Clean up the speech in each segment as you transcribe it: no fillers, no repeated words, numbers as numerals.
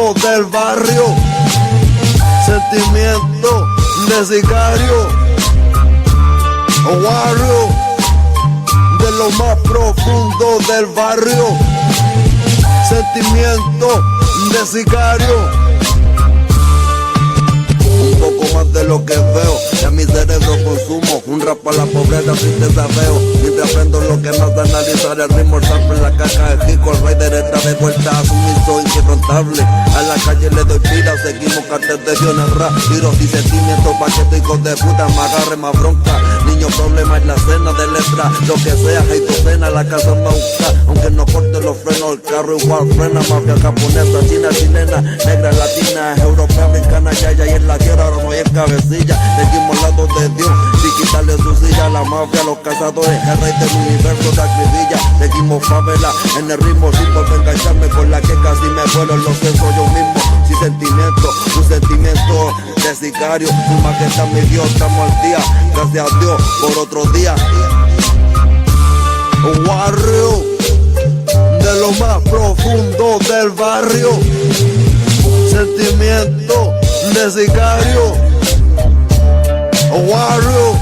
profundo del barrio. Sentimiento de sicario, warrior, de lo más profundo del barrio. Sentimiento de sicario. Un poco más de lo que veo, ya mi cerebro consumo. Un rap a la pobreza sin desafeo. Mientras aprendo lo que más analizar el ritmo, el sample, la caja de Jico. El Raider está de vuelta a su miso inquebrantable. A la calle le doy vida, seguimos cartel de Dios en el rap. Tiros y sentimientos pa' que estos hijos de puta me agarre más bronca. Niño problema en la cena de letra, lo que sea, hay docena, la casa me busca. Aunque no corte los frenos, el carro igual frena. Mafia japonesa, china, chilena, negra, latina, europea, americana, yaya, y en la tierra ahora no hay en cabecilla. Seguimos al lado de Dios, sin quitarle su silla. La mafia, los cazadores, el rey del universo de acribilla. Seguimos favela, en el ritmo sin volver a engancharme con la que casi me vuelo. Lo sé, soy yo mismo, sin sentimiento, un sentimiento de sicario. Su majestad mi Dios, estamos al día, gracias a Dios por otro día. Warrior, de lo más profundo del barrio. Sentimiento de sicario. Warrior,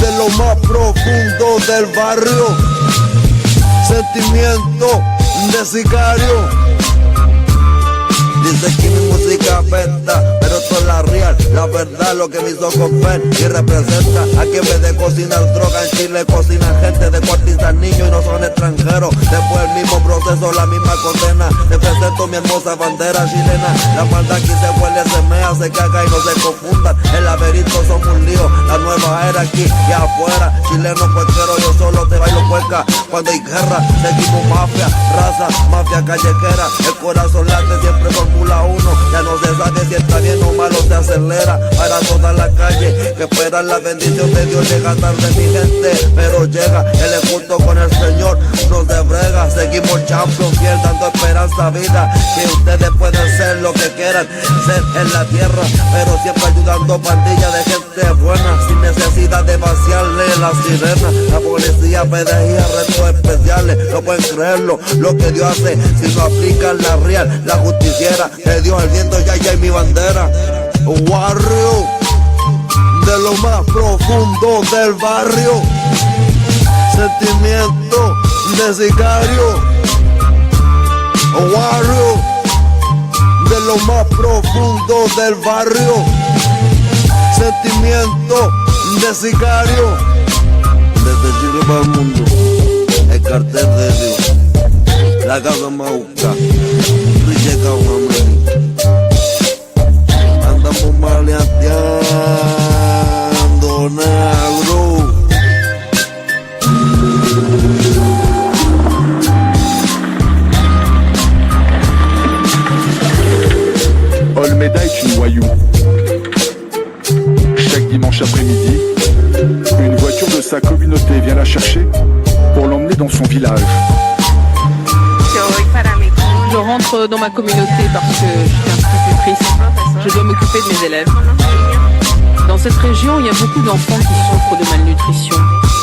de lo más profundo del barrio. Sentimiento de sicario. Dice que mi música apesta, pero esto es la real, la verdad, lo que mis ojos ven y representa. Aquí en vez de cocinar droga en Chile cocinan gente de cuartizar niños y no son extranjeros. Después el mismo proceso, la misma condena. Te presento mi hermosa bandera chilena. La maldad aquí se huele, se mea, se caga y no se confundan. El laberinto somos un lío, la nueva era aquí y afuera. Chileno cualquiera, yo solo te bailo cueca. Cuando hay guerra, seguimos mafia, raza, mafia callejera. El corazón late siempre Fórmula 1, ya no se sabe si está bien o malo, se acelera para toda la calle que esperan la bendición de Dios. Llega tarde mi gente, pero llega el culto con el Señor, no se brega, seguimos champions, fiel dando esperanza, vida, que ustedes pueden ser lo que quieran ser en la tierra, pero siempre ayudando pandillas de gente buena, sin necesidad de vaciarle la sirena. La policía pedía retos especiales, no pueden creerlo, lo que Dios hace, si no aplican la real, la justiciera de Dios, el viento ya hay mi bandera. Warrior, de lo más profundo del barrio. Sentimiento de sicario. Warrior, de lo más profundo del barrio. Sentimiento de sicario. Desde Chile para el mundo, el cartel de Dios, la casa Mauca, Richeca, andamos maleanteando, negro. Olmeda est une voyou. Chaque dimanche après-midi, une voiture de sa communauté vient la chercher pour l'emmener dans son village. Je rentre dans ma communauté parce que je suis institutrice. Je dois m'occuper de mes élèves. Dans cette région, il y a beaucoup d'enfants qui souffrent de malnutrition.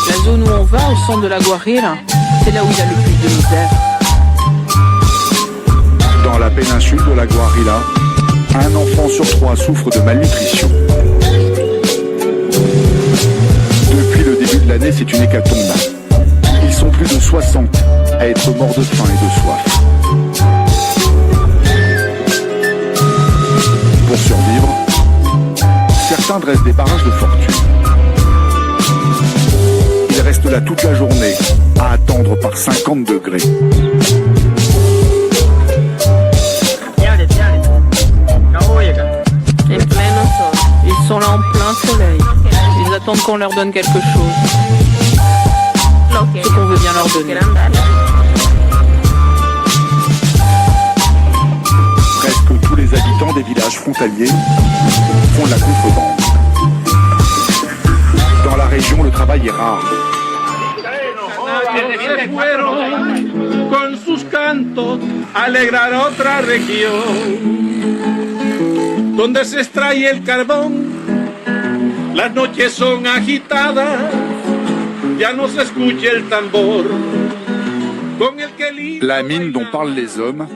La zone où on va, au centre de la Guajira, c'est là où il y a le plus de misère. Dans la péninsule de la Guajira, un enfant sur 3 souffre de malnutrition. Depuis le début de l'année, c'est une hécatombe. Ils sont plus de 60 à être morts de faim et de soif. Pour survivre, certains dressent des barrages de fortune. Ils restent là toute la journée, à attendre par 50 degrés. Ils sont là en plein soleil. Ils attendent qu'on leur donne quelque chose. Ce qu'on veut bien leur donner. Presque tous les habitants des villages frontaliers font de la contrebande. Dans la région, le travail est rare. Con sus cantos alegrar otra región donde se extrae el carbón. Las noches son agitadas, ya no se escucha el tambor. La mine dont parlent les hommes